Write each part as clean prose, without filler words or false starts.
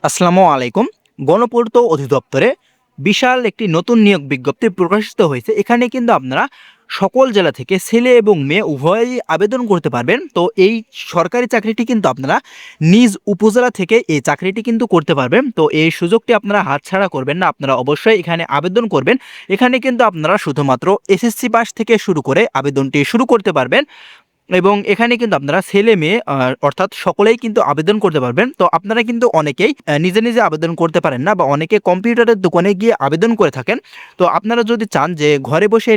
আসসালামু আলাইকুম। গণপূর্ত অধিদপ্তরে বিশাল একটি নতুন নিয়োগ বিজ্ঞপ্তি প্রকাশিত হয়েছে। এখানে কিন্তু আপনারা সকল জেলা থেকে ছেলে এবং মেয়ে উভয়ই আবেদন করতে পারবেন। তো এই সরকারি চাকরিটি কিন্তু আপনারা নিজ উপজেলা থেকে এই চাকরিটি কিন্তু করতে পারবেন। তো এই সুযোগটি আপনারা হাতছাড়া করবেন না। আপনারা অবশ্যই এখানে আবেদন করবেন। এখানে কিন্তু আপনারা শুধুমাত্র এসএসসি পাস থেকে শুরু করে আবেদনটি শুরু করতে পারবেন। এবং এখানে কিন্তু আপনারা ছেলে মেয়ে অর্থাৎ সকলেই কিন্তু আবেদন করতে পারবেন। তো আপনারা কিন্তু অনেকেই নিজে নিজে আবেদন করতে পারেন না, বা অনেকে কম্পিউটারের দোকানে গিয়ে আবেদন করে থাকেন। তো আপনারা যদি চান যে ঘরে বসে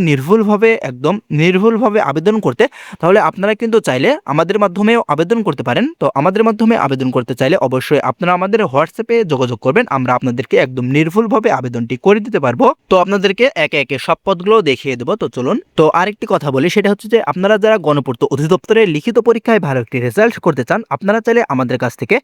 একদম নির্ভুলভাবে আবেদন করতে, তাহলে আপনারা কিন্তু চাইলে আমাদের মাধ্যমেও আবেদন করতে পারেন। তো আমাদের মাধ্যমে আবেদন করতে চাইলে অবশ্যই আপনারা আমাদের হোয়াটসঅ্যাপে যোগাযোগ করবেন। আমরা আপনাদেরকে একদম নির্ভুলভাবে আবেদনটি করে দিতে পারবো। তো আপনাদেরকে একে একে সব পদগুলো দেখিয়ে দেবো। তো চলুন। তো আরেকটি কথা বলি, সেটা হচ্ছে যে আপনারা যারা গণপূর্ত অধিদপ্তরে লিখিত পরীক্ষায় ভালো একটি রেজাল্ট করতে চান, আপনারা চাইলে আমাদের কাছ থেকে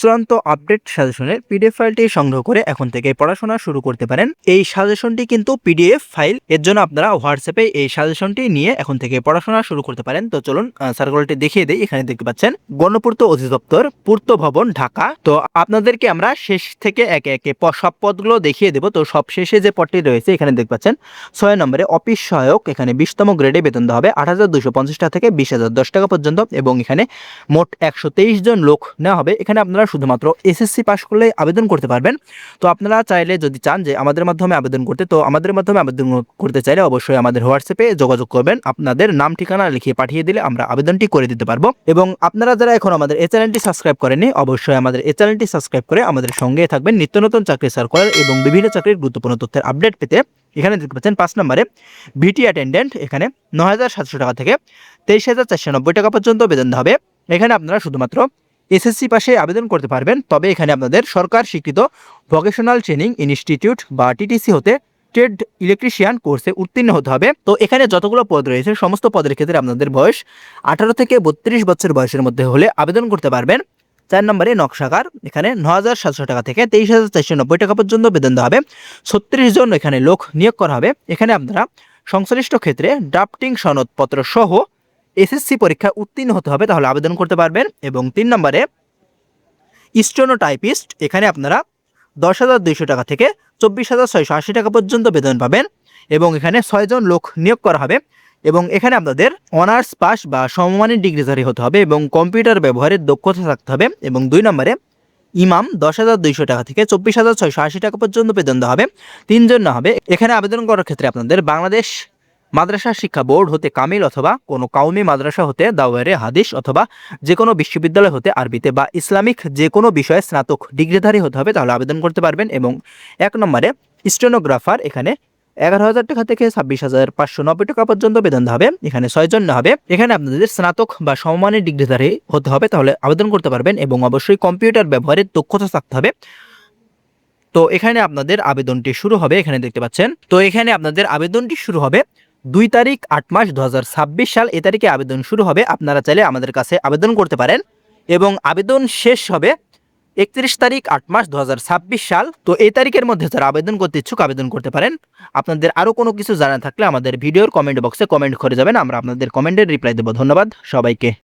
চূড়ান্ত আপডেট সাজেশনের পিডিএফ ফাইলটি সংগ্রহ করে এখন থেকে পড়াশোনা শুরু করতে পারেন। এই সাজেশনটি কিন্তু পিডিএফ ফাইল, এর জন্য আপনারা হোয়াটসঅ্যাপে এই সাজেশনটি নিয়ে এখন থেকে পড়াশোনা শুরু করতে পারেন। তো চলুন সার্কুলারটি দেখিয়ে দেই। এখানে দেখতে পাচ্ছেন গণপূর্ত অধিদপ্তর, পূর্ত ভবন, ঢাকা। তো আপনাদেরকে আমরা শেষ থেকে একে একে সব পদগুলো দেখিয়ে দেবো। তো সব শেষে যে পদটি রয়েছে এখানে দেখতে পাচ্ছেন 6 নম্বরে অফিস সহায়ক, এখানে 20তম গ্রেডে বেতন দেওয়া হবে 8,250 টাকা থেকে 20,010 টাকা পর্যন্ত, এবং এখানে মোট 123 জন লোক নেওয়া হবে। এখানে আপনারা শুধুমাত্র এসএসসি পাস করলে আবেদন করতে পারবেন। তো আপনারা চাইলে যদি চান যে আমাদের মাধ্যমে আবেদন করতে, তো আমাদের মাধ্যমে আবেদন করতে চাইলে অবশ্যই আমাদের হোয়াটসঅ্যাপে যোগাযোগ করবেন। আপনাদের নাম ঠিকানা লিখিয়ে পাঠিয়ে দিলে আমরা আবেদনটি করে দিতে পারবো। এবং আপনারা যারা এখন আমাদের এই চ্যানেলটি সাবস্ক্রাইব করেননি, অবশ্যই আমাদের এই চ্যানেলটি সাবস্ক্রাইব করে আমাদের সঙ্গে থাকবেন নিত্য নতুন চাকরি সার্কুলার এবং বিভিন্ন চাকরির গুরুত্বপূর্ণ তথ্যের আপডেট পেতে। এখানে দেখতে পাচ্ছেন 5 নম্বরে ভিটি অ্যাটেন্ডেন্ট, এখানে 9,700 টাকা থেকে 23,490 টাকা পর্যন্ত বেতন দেওয়া হবে। এখানে আপনারা শুধুমাত্র এসএসসি পাশে আবেদন করতে পারবেন। তবে এখানে আপনাদের সরকার স্বীকৃত ভোকেশনাল ট্রেনিং ইনস্টিটিউট বা টিটিসি হতে ট্রেড ইলেকট্রিশিয়ান কোর্সে উত্তীর্ণ হতে হবে। তো এখানে যতগুলো পদ রয়েছে সমস্ত পদের ক্ষেত্রে আপনাদের বয়স 18 থেকে 32 বছর বয়সের মধ্যে হলে আবেদন করতে পারবেন। 4 নম্বরে নকশাকার, এখানে 9,700 টাকা থেকে 23,490 টাকা পর্যন্ত বেতন দেওয়া হবে। 36 জন এখানে লোক নিয়োগ করা হবে। এখানে আপনারা সংশ্লিষ্ট ক্ষেত্রে ড্রাফটিং সনদপত্র সহ এসএসসি পরীক্ষা উত্তীর্ণ হতে হবে, তাহলে আবেদন করতে পারবেন। এবং 3 নম্বরে স্টেনোটাইপিস্ট, এখানে আপনারা 10,200 টাকা থেকে 24,680 টাকা পর্যন্ত বেতন পাবেন, এবং এখানে 6 জন লোক নিয়োগ করা হবে। এবং এখানে আপনাদের অনার্স পাস বা সমমানের ডিগ্রিধারী হতে হবে এবং কম্পিউটার ব্যবহারের দক্ষতা থাকতে হবে। এবং 2 নম্বরে ইমাম 10,200 টাকা থেকে 24,680 টাকা পর্যন্ত বেতন দেওয়া হবে। 3 জন না হবে। এখানে আবেদন করার ক্ষেত্রে আপনাদের বাংলাদেশ মাদ্রাসা শিক্ষা বোর্ড হতে কামিল অথবা কোনো কাউমি মাদ্রাসা হতে দাওয়ারে হাদিস অথবা যে কোনো বিশ্ববিদ্যালয় হতে আরবিতে বা ইসলামিক যে কোনো বিষয়ে স্নাতক ডিগ্রিধারী হতে হবে, তাহলে আবেদন করতে পারবেন। এবং 1 নম্বরে স্টেনোগ্রাফার, এখানে 11,000 টাকা থেকে 26,590 টাকা পর্যন্ত বেতন দেওয়া হবে। এখানে 6 জন না হবে। এখানে আপনাদের স্নাতক বা সমমানের ডিগ্রিধারী হতে হবে, তাহলে আবেদন করতে পারবেন। এবং অবশ্যই কম্পিউটার ব্যবহারের দক্ষতা থাকতে হবে। তো এখানে আপনাদের আবেদনটি শুরু হবে, এখানে দেখতে পাচ্ছেন। তো এখানে আপনাদের আবেদনটি শুরু হবে 2 তারিখ 8 মাস 2026 সাল, এ তারিখে আবেদন শুরু হবে। আপনারা চাইলে আমাদের কাছে আবেদন করতে পারেন এবং আবেদন শেষ হবে 31 তারিখ 8 মাস 2026 সাল। তো এই তারিখের মধ্যে যারা আবেদন করতে ইচ্ছুক আবেদন করতে পারেন। আপনাদের আরও কোনো কিছু জানা থাকলে আমাদের ভিডিওর কমেন্ট বক্সে কমেন্ট করে যাবেন, আমরা আপনাদের কমেন্টের রিপ্লাই দেবো। ধন্যবাদ সবাইকে।